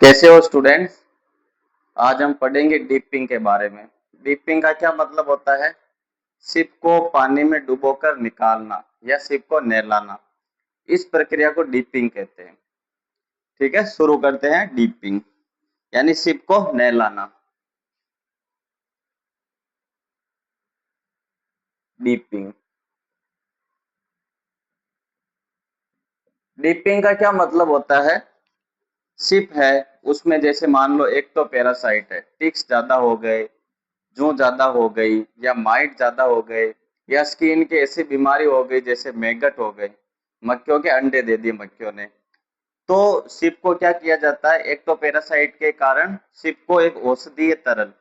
कैसे हो स्टूडेंट्स। आज हम पढ़ेंगे डीपिंग के बारे में। डीपिंग का क्या मतलब होता है? शिप को पानी में डुबोकर निकालना या शिप को नहलाना, इस प्रक्रिया को डीपिंग कहते हैं। ठीक है, शुरू करते हैं। डीपिंग यानी शिप को नहलाना। डीपिंग डीपिंग का क्या मतलब होता है? शिप है, उसमें जैसे मान लो एक तो पैरासाइट है, टिक्स ज्यादा हो गए, जूं ज्यादा हो गई या माइट ज्यादा हो गए या स्किन की ऐसी बीमारी हो गई जैसे मैगट हो गई, मक्खियों के अंडे दे दिए मक्खियों ने। तो शिप को क्या किया जाता है? एक तो पैरासाइट के कारण शिप को एक औषधीय तरल,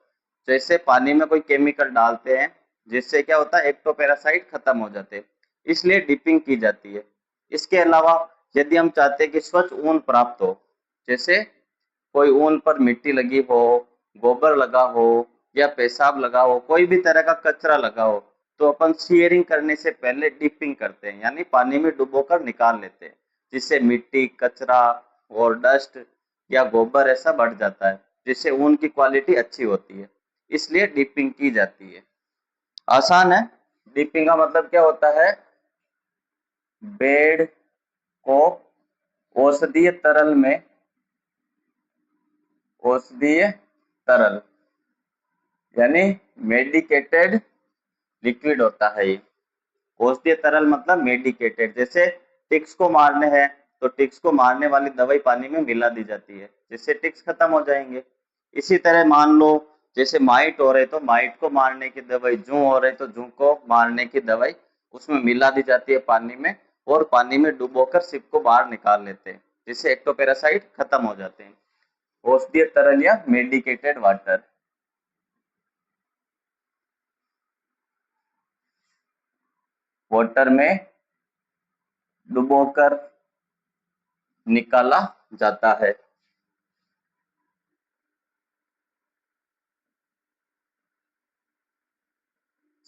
जैसे पानी में कोई केमिकल डालते हैं, जिससे क्या होता है, एक तो पैरासाइट खत्म हो जाते हैं, इसलिए डिपिंग की जाती है। इसके अलावा यदि हम चाहते हैं कि स्वच्छ ऊन प्राप्त हो, जैसे कोई ऊन पर मिट्टी लगी हो, गोबर लगा हो या पेशाब लगा हो, कोई भी तरह का कचरा लगा हो, तो अपन सीयरिंग करने से पहले डिपिंग करते हैं, यानी पानी में डुबोकर निकाल लेते हैं, जिससे मिट्टी, कचरा और डस्ट या गोबर ऐसा बढ़ जाता है, जिससे ऊन की क्वालिटी अच्छी होती है। इसलिए डिपिंग की जाती है। आसान है। डिपिंग का मतलब क्या होता है? बेड को औषधीय तरल में, औषधीय तरल यानी मेडिकेटेड लिक्विड होता है ये। औषधीय तरल मतलब मेडिकेटेड। जैसे टिक्स को मारने हैं तो टिक्स को मारने वाली दवाई पानी में मिला दी जाती है, जिससे टिक्स खत्म हो जाएंगे। इसी तरह मान लो जैसे माइट हो रहे तो माइट को मारने की दवाई, जूं हो रहे तो जूं को मारने की दवाई उसमें मिला दी जाती है पानी में, और पानी में डुबोकर सिप को बाहर निकाल लेते हैं, जिससे एक्टोपैरासाइट खत्म हो जाते हैं। औषधीय तरल या मेडिकेटेड वाटर। वाटर में डुबोकर निकाला जाता है।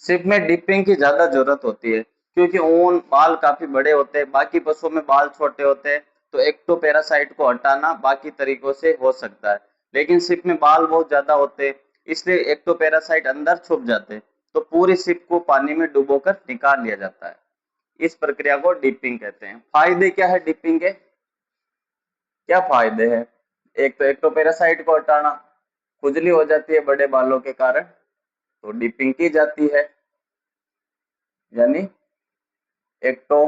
सिप में डिपिंग की ज्यादा जरूरत होती है, क्योंकि ऊन बाल काफी बड़े होते हैं, बाकी पशुओं में बाल छोटे होते हैं, तो एक्टोपैरासाइट को हटाना बाकी तरीकों से हो सकता है, लेकिन सिप में बाल बहुत ज्यादा होते हैं, इसलिए एक्टोपैरासाइट अंदर छुप जाते हैं, तो पूरी सिप को पानी में डुबोकर निकाल लिया जाता है। इस प्रक्रिया को डिपिंग कहते हैं। फायदे क्या है डिपिंग के? क्या फायदे हैं? एक तो एक्टोपैरासाइट को हटाना, खुजली हो जाती है बड़े बालों के कारण, तो डिपिंग की जाती है। यानी एक्टो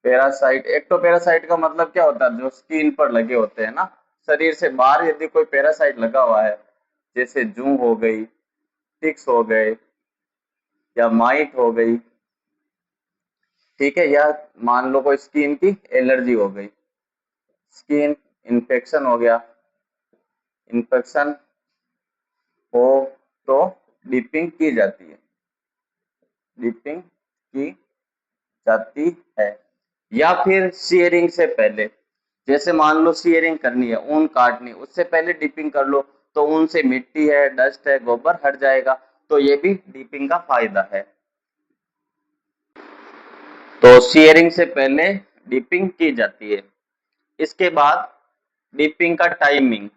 पैरासाइट, एक्टोपैरासाइट का मतलब क्या होता है? जो स्किन पर लगे होते हैं ना, शरीर से बाहर यदि कोई पैरासाइट लगा हुआ है, जैसे जूं हो गई, टिक्स हो गए या माइट हो गई, ठीक है, या मान लो कोई स्किन की एलर्जी हो गई, स्किन इन्फेक्शन हो गया, इन्फेक्शन हो, तो डिपिंग की जाती है, डिपिंग की जाती है। या फिर शेयरिंग से पहले, जैसे मान लो शेयरिंग करनी है, ऊन काटनी, उससे पहले डिपिंग कर लो, तो ऊन से मिट्टी है, डस्ट है, गोबर हट जाएगा, तो ये भी डिपिंग का फायदा है। तो शेयरिंग से पहले डिपिंग की जाती है। इसके बाद डिपिंग का टाइमिंग,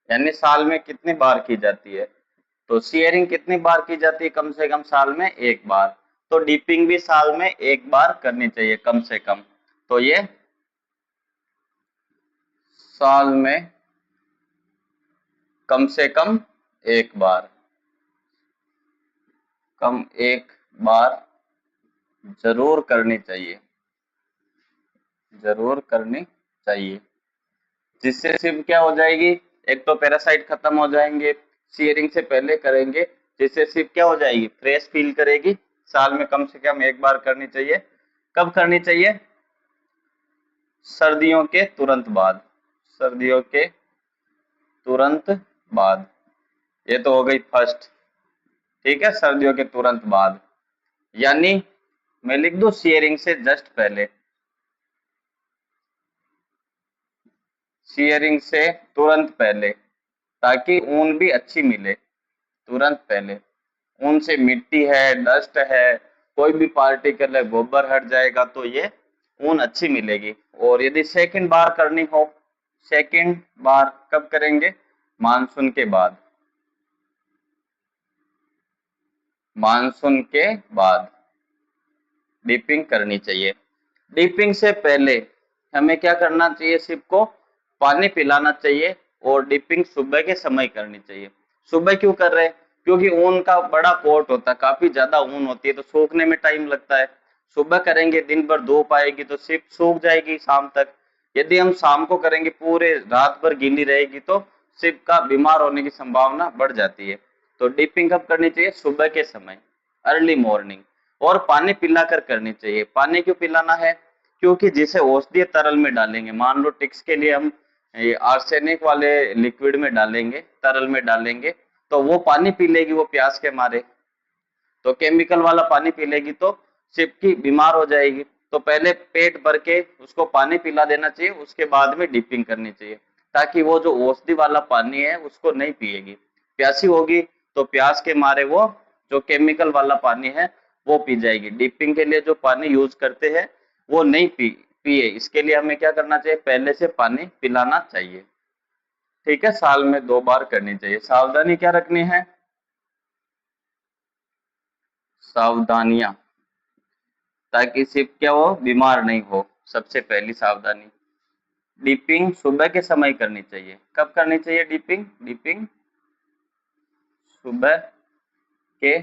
यानी साल में कितनी बार की जाती है? तो शेयरिंग कितनी बार की जाती है? कम से कम साल में एक बार। तो डिपिंग भी साल में एक बार करनी चाहिए कम से कम। तो ये साल में कम से कम एक बार, कम एक बार जरूर करनी चाहिए, जरूर करनी चाहिए, जिससे सिर्फ क्या हो जाएगी, एक तो पैरासाइट खत्म हो जाएंगे। शेयरिंग से पहले करेंगे, जिससे सिर्फ क्या हो जाएगी, फ्रेश फील करेगी। साल में कम से कम एक बार करनी चाहिए। कब करनी चाहिए? सर्दियों के तुरंत बाद, सर्दियों के तुरंत बाद। ये तो हो गई फर्स्ट, ठीक है, सर्दियों के तुरंत बाद, यानी मैं लिख दूं शेयरिंग से जस्ट पहले, शेयरिंग से तुरंत पहले, ताकि ऊन भी अच्छी मिले। तुरंत पहले ऊन से मिट्टी है, डस्ट है, कोई भी पार्टिकल है, गोबर हट जाएगा, तो ये ऊन अच्छी मिलेगी। और यदि सेकंड बार करनी हो, सेकंड बार कब करेंगे? मानसून के बाद, मानसून के बाद डिपिंग करनी चाहिए। डिपिंग से पहले हमें क्या करना चाहिए? शिप को पानी पिलाना चाहिए और डिपिंग सुबह के समय करनी चाहिए। सुबह क्यों कर रहे हैं? क्योंकि ऊन का बड़ा कोट होता है, काफी ज्यादा ऊन होती है, तो सूखने में टाइम लगता है। सुबह करेंगे, दिन भर धूप आएगी तो शिप सूख जाएगी शाम तक। यदि हम शाम को करेंगे, पूरे रात भर गीली रहेगी, तो शिप का बीमार होने की संभावना बढ़ जाती है। तो डिपिंग कब करनी चाहिए? सुबह के समय, अर्ली मॉर्निंग। और पानी पिलाकर करनी चाहिए। पानी क्यों पिलाना है? क्योंकि जिसे औषधीय तरल में डालेंगे, मान लो टिक्स के लिए हम ये आर्सेनिक वाले लिक्विड में डालेंगे, तरल में डालेंगे, तो वो पानी पी लेगी वो प्यास के मारे। तो केमिकल वाला पानी पी लेगी तो चिपकी बीमार हो जाएगी। तो पहले पेट भर के उसको पानी पिला देना चाहिए, उसके बाद में डिपिंग करनी चाहिए, ताकि वो जो औषधि वाला पानी है उसको नहीं पिएगी। प्यासी होगी तो प्यास के मारे वो जो केमिकल वाला पानी है वो पी जाएगी। डिपिंग के लिए जो पानी यूज करते हैं वो नहीं पिए। इसके लिए हमें क्या करना चाहिए? पहले से पानी पिलाना चाहिए। ठीक है, साल में 2 बार करनी चाहिए। सावधानी क्या रखनी है? सावधानियां, ताकि सिर्फ क्या हो, बीमार नहीं हो। सबसे पहली सावधानी, डिपिंग सुबह के समय करनी चाहिए। कब करनी चाहिए डिपिंग? डिपिंग सुबह के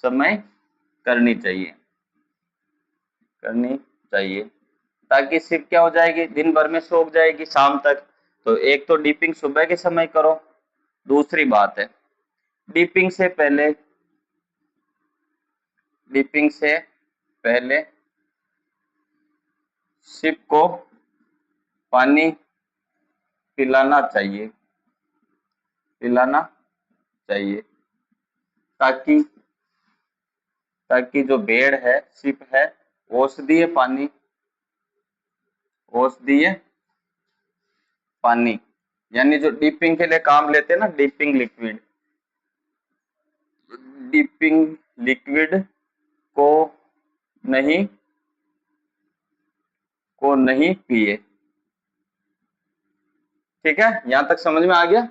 समय करनी चाहिए, करनी चाहिए, ताकि सिर्फ क्या हो जाएगी, दिन भर में सूख जाएगी शाम तक। तो एक तो डिपिंग सुबह के समय करो। दूसरी बात है, डिपिंग से पहले, डिपिंग से पहले शिप को पानी पिलाना चाहिए, पिलाना चाहिए, ताकि ताकि जो बेड़ है, शिप है, औषधीय पानी, औषधीय पानी, यानी जो डिपिंग के लिए काम लेते हैं ना, डिपिंग लिक्विड, डिपिंग लिक्विड को नहीं, को नहीं पिए। ठीक है, यहां तक समझ में आ गया?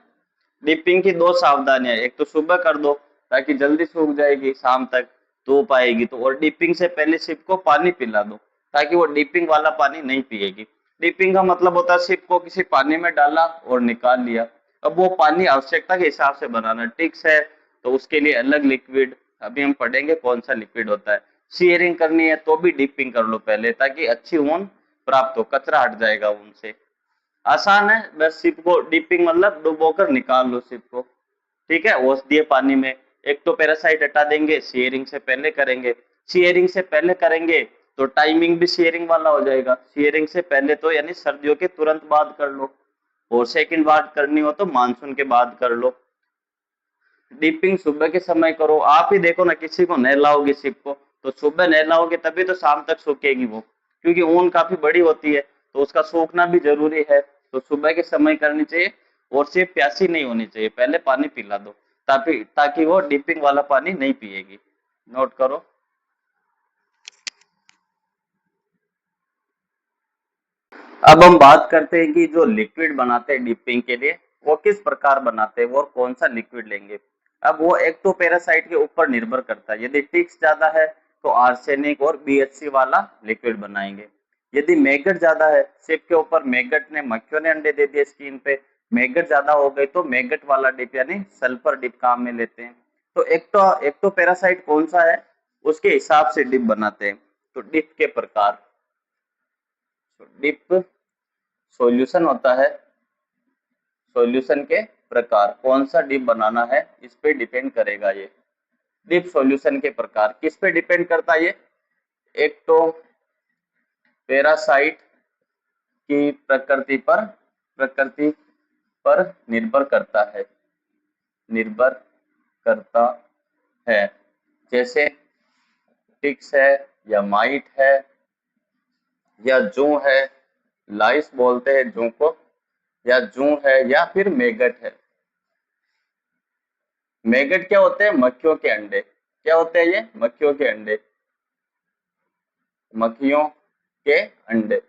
डिपिंग की 2 सावधानियां, एक तो सुबह कर दो ताकि जल्दी सूख जाएगी, शाम तक धूप आएगी तो। और डिपिंग से पहले शिप को पानी पिला दो ताकि वो डिपिंग वाला पानी नहीं पिएगी। डिपिंग का मतलब होता है शिप को किसी पानी में डाला और निकाल लिया। अब वो पानी आवश्यकता के हिसाब से बनाना। टिक्स है तो उसके लिए अलग लिक्विड, अभी हम पढ़ेंगे कौन सा लिक्विड होता है। सीयरिंग करनी है तो भी डिपिंग कर लो पहले, ताकि अच्छी ऊन प्राप्त हो, कचरा हट जाएगा ऊन से। आसान है, बस शिप को डिपिंग मतलब डुबोकर निकाल लो शिप को। ठीक है, औषधीय पानी में। एक तो पैरासाइट हटा देंगे, शेयरिंग से पहले करेंगे। शेयरिंग से पहले करेंगे तो टाइमिंग भी शेयरिंग वाला हो जाएगा। शेयरिंग से पहले तो यानी सर्दियों के तुरंत बाद कर लो, और सेकंड बार करनी हो तो मानसून के बाद कर लो। डिपिंग सुबह के समय करो। आप ही देखो ना, किसी को नहलाओगे शिप को तो सुबह नहलाओगे तभी तो शाम तक सूखेगी वो, क्योंकि ऊन काफी बड़ी होती है तो उसका सूखना भी जरूरी है। तो सुबह के समय करनी चाहिए। और सिर्फ प्यासी नहीं होनी चाहिए, पहले पानी पिला दो ताकि ताकि वो डिपिंग वाला पानी नहीं पिएगी। नोट करो। अब हम बात करते हैं कि जो लिक्विड बनाते हैं डिपिंग के लिए वो किस प्रकार बनाते हैं और कौन सा लिक्विड लेंगे। अब वो एक्टोपैरासाइट के ऊपर निर्भर करता है। यदि टिक्स ज्यादा है तो आर्सेनिक और बीएचसी वाला लिक्विड बनाएंगे। यदि मैगट ज्यादा है, शिप के ऊपर मैगट ने, मक्खियों ने अंडे दे दिए स्किन पे, मैगट ज्यादा हो गए तो मैगट वाला डिप यानी सल्फर डिप काम में लेते हैं। तो एक्टोपैरासाइट कौन सा है उसके हिसाब से डिप बनाते हैं। तो डिप के प्रकार, डिप सॉल्यूशन होता है, सॉल्यूशन के प्रकार, कौन सा डिप बनाना है इस पे डिपेंड करेगा ये। डिप सॉल्यूशन के प्रकार किस पे डिपेंड करता है ये? एक तो पैरासाइट की प्रकृति पर निर्भर करता है, निर्भर करता है। जैसे टिक्स है या माइट है या जू है, लाइस बोलते हैं जू को, या जू है या फिर मेगट है। मैगट क्या होते हैं? मक्खियों के अंडे। क्या होते हैं ये? मक्खियों के अंडे, मक्खियों के अंडे।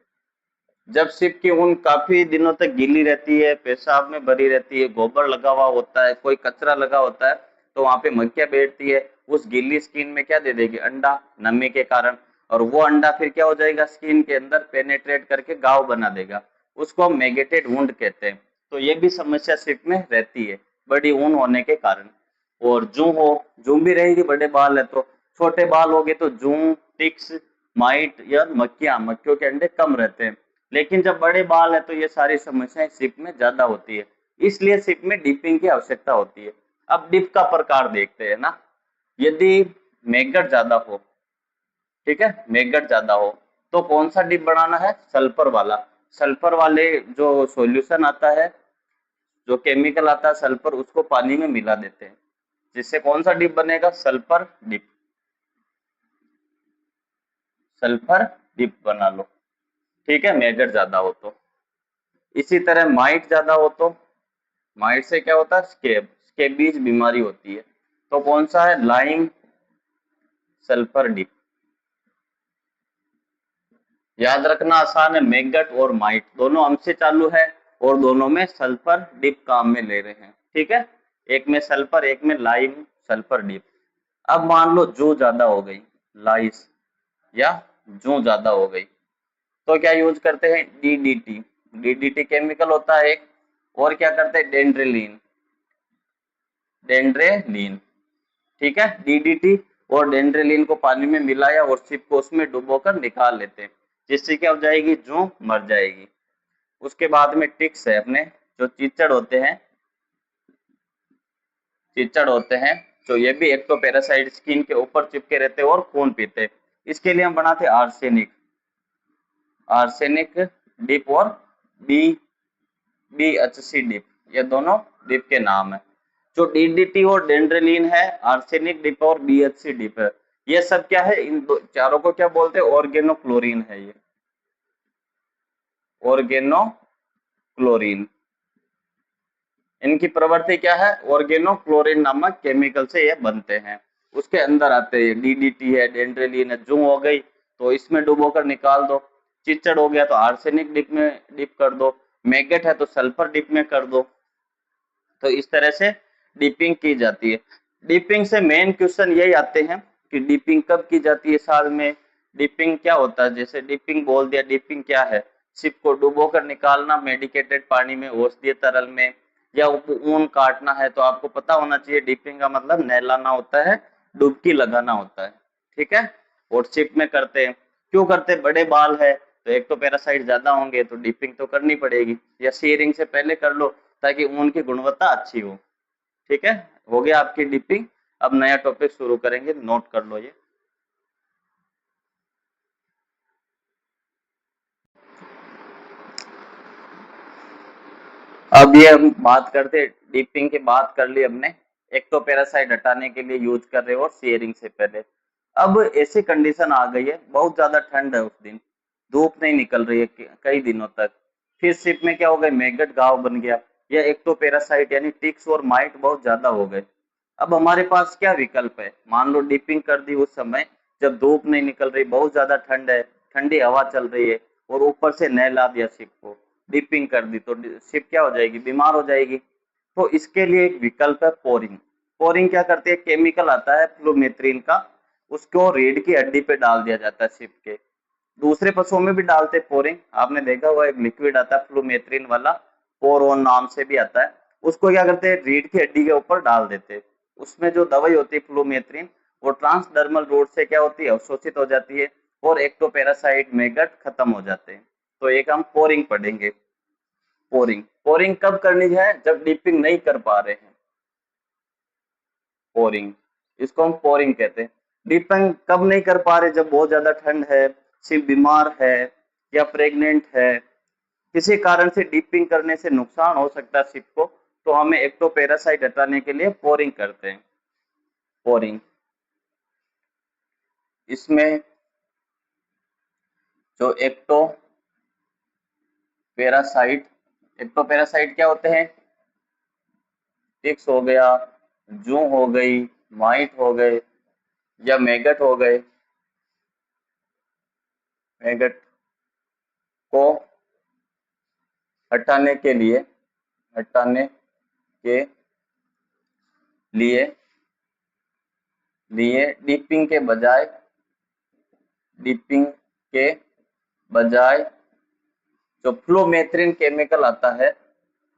जब शिप की ऊन काफी दिनों तक गीली रहती है, पेशाब में भरी रहती है, गोबर लगा हुआ होता है, कोई कचरा लगा होता है, तो वहां पे मक्खियां बैठती है। उस गीली स्किन में क्या दे देगी? अंडा, नमी के कारण। और वो अंडा फिर क्या हो जाएगा? स्किन के अंदर पेनेट्रेट करके घाव बना देगा। उसको हम मैगेटेड वुंड कहते हैं। तो ये भी समस्या शिप में रहती है, बड़ी ऊन होने के कारण। और जूं भी रहेगी, बड़े बाल है तो। छोटे बाल हो गए तो जूं, टिक्स, माइट या मक्खियों के अंडे कम रहते हैं। लेकिन जब बड़े बाल है तो ये सारी समस्याएं शिप में ज्यादा होती है। इसलिए शिप में डिपिंग की आवश्यकता होती है। अब डिप का प्रकार देखते हैं ना। यदि मैगट ज्यादा हो, ठीक है, मैगट ज्यादा हो, तो कौन सा डिप बनाना है? सल्फर वाला। सल्फर वाले जो सॉल्यूशन आता है, जो केमिकल आता है सल्फर, उसको पानी में मिला देते हैं, जिससे कौन सा डिप बनेगा? Sulphur dip. सल्फर डिप बना लो, ठीक है, मैगट ज्यादा हो तो। इसी तरह माइट ज्यादा हो तो, माइट से क्या होता है? स्केबीज बीमारी होती है। तो कौन सा है? Lime sulphur dip. याद रखना आसान है, मैगट और माइट दोनों हमसे चालू है, और दोनों में सल्फर डिप काम में ले रहे हैं, ठीक है। एक में सल्फर, एक में लाइम सल्फर डिप। अब मान लो जू ज्यादा हो गई, लाइस या जू ज्यादा हो गई, तो क्या यूज करते हैं? डीडीटी। डीडीटी केमिकल होता है एक। और क्या करते हैं? डेंड्रेलिन। डेंड्रेलिन, ठीक है। डीडीटी और डेंड्रेलिन को पानी में मिलाया और सिप को उसमें डुबोकर निकाल लेते हैं, जिससे क्या हो जाएगी? जू मर जाएगी। उसके बाद में टिक्स है अपने, जो चीचड़ होते हैं, चीचड़ होते हैं, तो ये भी एक्टोपैरासाइट स्किन के ऊपर चिपके रहते हैं और खून पीते हैं। इसके लिए हम बनाते हैं आर्सेनिक। आर्सेनिक डिप और बी BHC डिप, ये दोनों डिप के नाम है। जो डीडीटी और डेंड्रेलिन है, आर्सेनिक डिप और BHC डिप है, ये सब क्या है? इन चारों को क्या बोलते हैं? ऑर्गेनोक्लोरीन है ये, ऑर्गेनोक्लोरीन। इनकी प्रवृत्ति क्या है? ऑर्गेनोक्लोरीन नामक केमिकल से ये बनते हैं। उसके अंदर आते हैं डीडीटी है, डेंड्रेलिन है, जू हो गई तो इसमें डुबोकर निकाल दो। चिचड़ हो गया तो आर्सेनिक डिप में डिप कर दो। मैगट है तो सल्फर डिप में कर दो। तो इस तरह से डिपिंग की जाती है। डिपिंग से मेन क्वेश्चन यही आते हैं कि डिपिंग कब की जाती है साल में? डिपिंग क्या होता है? जैसे डिपिंग बोल दिया, डिपिंग क्या है? शिप को डुबो कर निकालना मेडिकेटेड पानी में, औषधीय तरल में, या ऊन काटना है तो आपको पता होना चाहिए डिपिंग का मतलब नहलाना होता है, डुबकी लगाना होता है, ठीक है। और शिप में करते हैं, क्यों करते हैं? बड़े बाल है तो एक तो पैरासाइट ज्यादा होंगे तो डिपिंग तो करनी पड़ेगी, या शेयरिंग से पहले कर लो ताकि ऊन की गुणवत्ता अच्छी हो, ठीक है। हो गया आपकी डिपिंग। अब नया टॉपिक शुरू करेंगे, नोट कर लो ये। अब ये हम बात करते, डिपिंग की बात कर ली हमने, एक्टोपैरासाइट हटाने के लिए यूज कर रहे हो और शेयरिंग से पहले। अब ऐसी कंडीशन आ गई है, बहुत ज्यादा ठंड है, उस दिन धूप नहीं निकल रही है कई दिनों तक। फिर शिप में क्या हो गया? मैगट घाव बन गया, या एक्टोपैरासाइट यानी टिक्स और माइट बहुत ज्यादा हो गए। अब हमारे पास क्या विकल्प है? मान लो डिपिंग कर दी उस समय जब धूप नहीं निकल रही, बहुत ज्यादा ठंड है, ठंडी हवा चल रही है, और ऊपर से नहला दिया शिप को, डिपिंग कर दी, तो शिप क्या हो जाएगी? बीमार हो जाएगी। तो इसके लिए एक विकल्प है पोरिंग। पोरिंग क्या करती है? केमिकल आता है फ्लूमेथ्रिन का, उसको रीढ़ की हड्डी पे डाल दिया जाता है शिप के। दूसरे पशुओं में भी डालते पोरिंग, आपने देखा हुआ एक लिक्विड आता है फ्लूमेथ्रिन वाला, पोरोन नाम से भी आता है। उसको क्या करते हैं? रीढ़ की हड्डी के ऊपर डाल देते हैं। उसमें जो दवाई होती है फ्लूमेथ्रिन, वो ट्रांसडर्मल रोड से क्या होती है? अवशोषित हो जाती है, और एक्टोपैरासाइट मैगट खत्म हो जाते हैं। तो एक हम पोरिंग पढ़ेंगे। पोरिंग, पोरिंग कब करनी है? जब डिपिंग नहीं कर पा रहे हैं, पोरिंग, इसको हम पोरिंग कहते हैं। डिपिंग कब नहीं कर पा रहे? जब बहुत ज्यादा ठंड है, शिप बीमार है, या प्रेग्नेंट है, किसी कारण से डिपिंग करने से नुकसान हो सकता है शिप को, तो हमें एक्टोपैरासाइट हटाने के लिए पोरिंग करते हैं। पोरिंग, इसमें जो एक्टोपैरासाइट क्या होते हैं? टिक्स हो गया, जू हो गई, माइट हो गए, या मैगट हो गए। मैगट को हटाने के लिए हटाने के लिए लिए डिपिंग के बजाय जो फ्लूमेथ्रिन केमिकल आता है,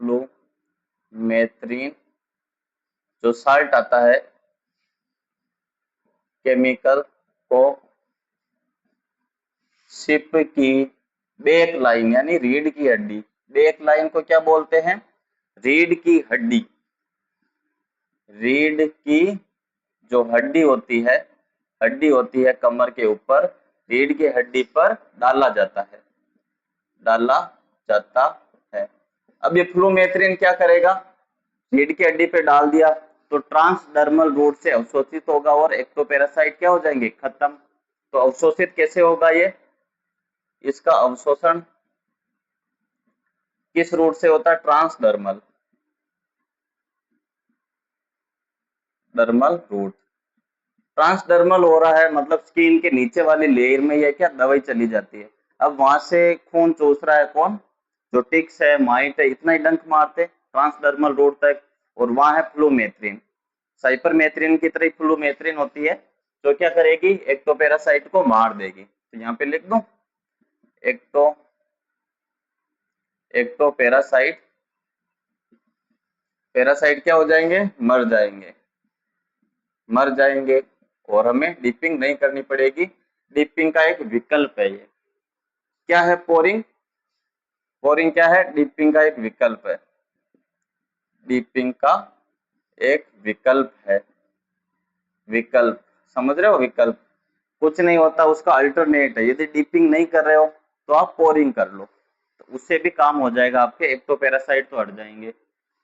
फ्लूमेथ्रिन जो साल्ट आता है केमिकल को शिप की बैक लाइन यानी रीढ़ की हड्डी, बैक लाइन को क्या बोलते हैं? रीढ़ की हड्डी। रीढ़ की जो हड्डी होती है कमर के ऊपर, रीढ़ की हड्डी पर डाला जाता है। अब ये फ्लूमेथ्रिन क्या करेगा? रीढ़ की हड्डी पे डाल दिया तो ट्रांसडर्मल रूट से अवशोषित होगा और एक्टोपैरासाइट क्या हो जाएंगे? खत्म। तो अवशोषित कैसे होगा ये? इसका अवशोषण किस रूट से होता है? Transdermal root. ट्रांसडर्मल हो रहा है मतलब स्किन के नीचे वाली लेयर में ये क्या दवाई चली जाती है। अब वहां से खून चूस रहा है कौन? जो टिक्स है, माइट है, इतना ही डंक मारते ट्रांसडर्मल रूट तक, और वहां है फ्लूमेथ्रिन। साइपरमेथ्रिन की तरह फ्लूमेथ्रिन होती है जो क्या करेगी? एक्टोपैरासाइट को मार देगी। तो यहाँ पे लिख दूं एक्टो एक्टोपैरासाइट पैरासाइट क्या हो जाएंगे? मर जाएंगे और हमें डिपिंग नहीं करनी पड़ेगी। डिपिंग का एक विकल्प है ये। क्या है? पोरिंग। पोरिंग क्या है? डिपिंग का एक विकल्प है। डिपिंग का एक विकल्प है। विकल्प समझ रहे हो? विकल्प कुछ नहीं होता, उसका अल्टरनेट है। यदि डिपिंग नहीं कर रहे हो तो आप पोरिंग कर लो, तो उससे भी काम हो जाएगा। आपके एक्टोपैरासाइट तो हट जाएंगे,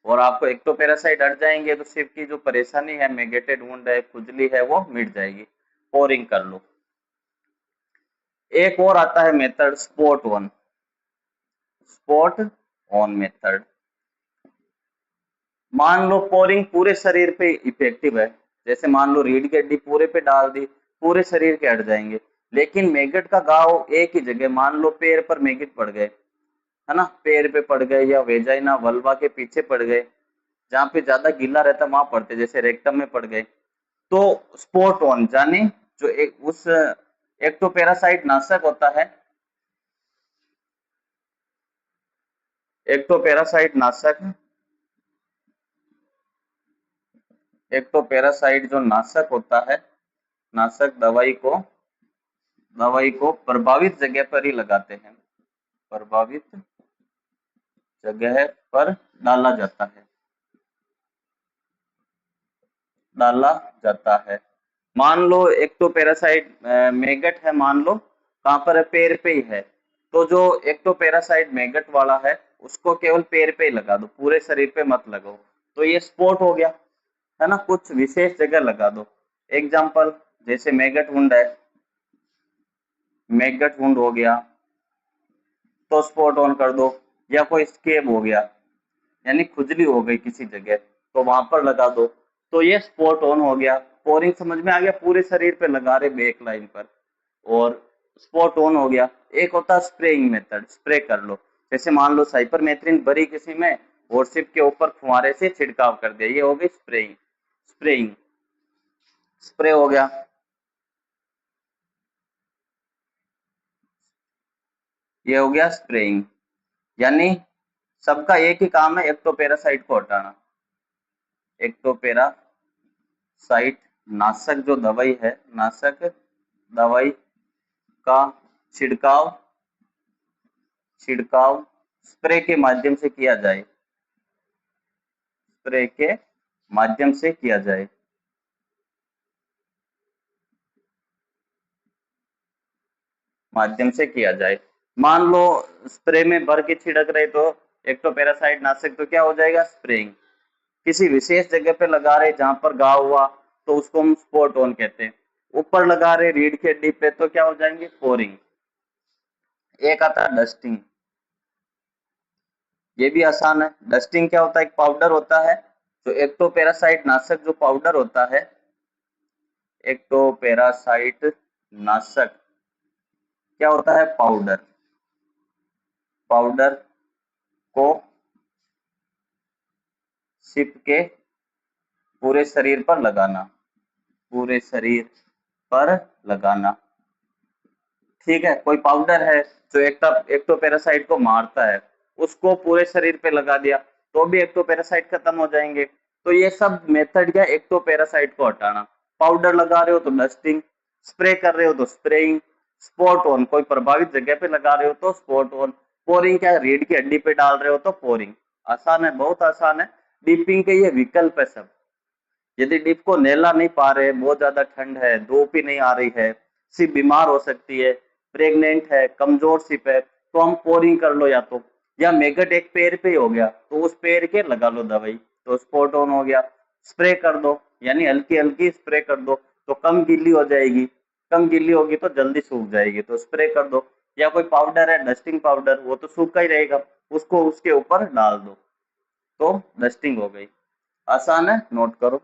और आपको एक्टोपैरासाइट हट जाएंगे तो सिर की जो परेशानी है, मेगेटेड वुंड है, खुजली है, वो मिट जाएगी। पोरिंग कर लो। एक और आता है मेथड स्पॉट ऑन मेथड। मान लो पोरिंग पूरे शरीर पे इफेक्टिव है, जैसे मान लो रीढ़ की हड्डी पूरे पे डाल दी, पूरे शरीर के हट जाएंगे। लेकिन मैगट का घाव एक ही जगह, मान लो पैर पर मैगट पड़ गए, है ना, पैर पे पड़ गए या वेजाइना वल्वा के पीछे पड़ गए, जहाँ पे ज्यादा गीला रहता वहां पड़ते, जैसे रेक्टम में पड़ गए, तो स्पॉट ऑन जाने जो एक उस एक्टोपैरासाइट नाशक होता है, एक्टोपैरासाइट नाशक एक्टोपैरासाइट जो नाशक होता है, नाशक दवाई को प्रभावित जगह पर ही लगाते हैं, प्रभावित जगह पर डाला जाता है, डाला जाता है। मान लो एक्टोपैरासाइट मैगट है, मान लो कहाँ पर है? पैर पे ही है। तो जो एक्टोपैरासाइट मैगट वाला है उसको केवल पैर पे ही लगा दो, पूरे शरीर पे मत लगाओ। तो ये स्पॉट हो गया, है ना, कुछ विशेष जगह लगा दो। एग्जाम्पल जैसे मैगट वुंड हो गया तो स्पॉट ऑन कर दो, या कोई स्केब हो गया यानी खुजली हो गई किसी जगह तो वहां पर लगा दो, तो ये स्पॉट ऑन हो गया। पोरिंग समझ में आ गया? पूरे शरीर पे लगा रहे बैक लाइन पर, और स्पॉट ऑन हो गया। एक होता है स्प्रेइंग मेथड, स्प्रे कर लो, जैसे मान लो साइपरमेथ्रिन भरी किसी में और सिप के ऊपर फुहारे से छिड़काव कर दिया, ये हो गई स्प्रेइंग स्प्रे हो गया। ये हो गया स्प्रेइंग, यानी सबका एक ही काम है, एक्टोपैरासाइट को हटाना। एक्टोपैरासाइट नाशक जो दवाई है, नाशक दवाई का छिड़काव छिड़काव स्प्रे के माध्यम से किया जाए, स्प्रे के माध्यम से किया जाए। माध्यम से किया जाए। मान लो स्प्रे में भर के छिड़क रहे तो एक्टोपैरासाइट नाशक, तो क्या हो जाएगा? स्प्रेइंग। किसी विशेष जगह पे लगा रहे जहां पर घाव हुआ तो उसको हम स्पॉट ऑन कहते हैं। ऊपर लगा रहे रीढ़ की हड्डी पे तो क्या हो जाएंगे? पोरिंग। एक आता है डस्टिंग, ये भी आसान है। डस्टिंग क्या होता है? एक पाउडर होता है जो एक्टोपैरासाइट नाशक जो पाउडर होता है, एक्टोपैरासाइट नाशक क्या होता है? पाउडर पाउडर को सिप के पूरे शरीर पर लगाना, पूरे शरीर पर लगाना। ठीक है, कोई पाउडर है जो एक्टोपैरासाइट को मारता है, उसको पूरे शरीर पे लगा दिया तो भी एक्टोपैरासाइट खत्म हो जाएंगे। तो ये सब मेथड क्या, एक्टोपैरासाइट को हटाना। पाउडर लगा रहे हो तो डस्टिंग, स्प्रे कर रहे हो तो स्प्रेइंग, स्पॉट ऑन कोई प्रभावित जगह पे लगा रहे हो तो स्पॉट ऑन, पोरिंग क्या रीढ़ की हड्डी पे डाल रहे हो तो पोरिंग। आसान है, बहुत आसान है। डीपिंग के ये विकल्प है सब। यदि डिप को नहला नहीं पा रहे, बहुत ज्यादा ठंड है, धूप ही नहीं आ रही है, सिर्फ बीमार हो सकती है, प्रेग्नेंट है, कमजोर सिप है, तो हम पोरिंग कर लो। या मैगट एक पैर पे ही हो गया तो उस पैर के लगा लो दवाई, तो स्पॉट ऑन हो गया। स्प्रे कर दो, यानी हल्की हल्की स्प्रे कर दो तो कम गीली हो जाएगी, कम गीली होगी तो जल्दी सूख जाएगी तो स्प्रे कर दो। या कोई पाउडर है, डस्टिंग पाउडर, वो तो सूखा ही रहेगा, उसको उसके ऊपर डाल दो तो डस्टिंग हो गई। आसान है, नोट करो।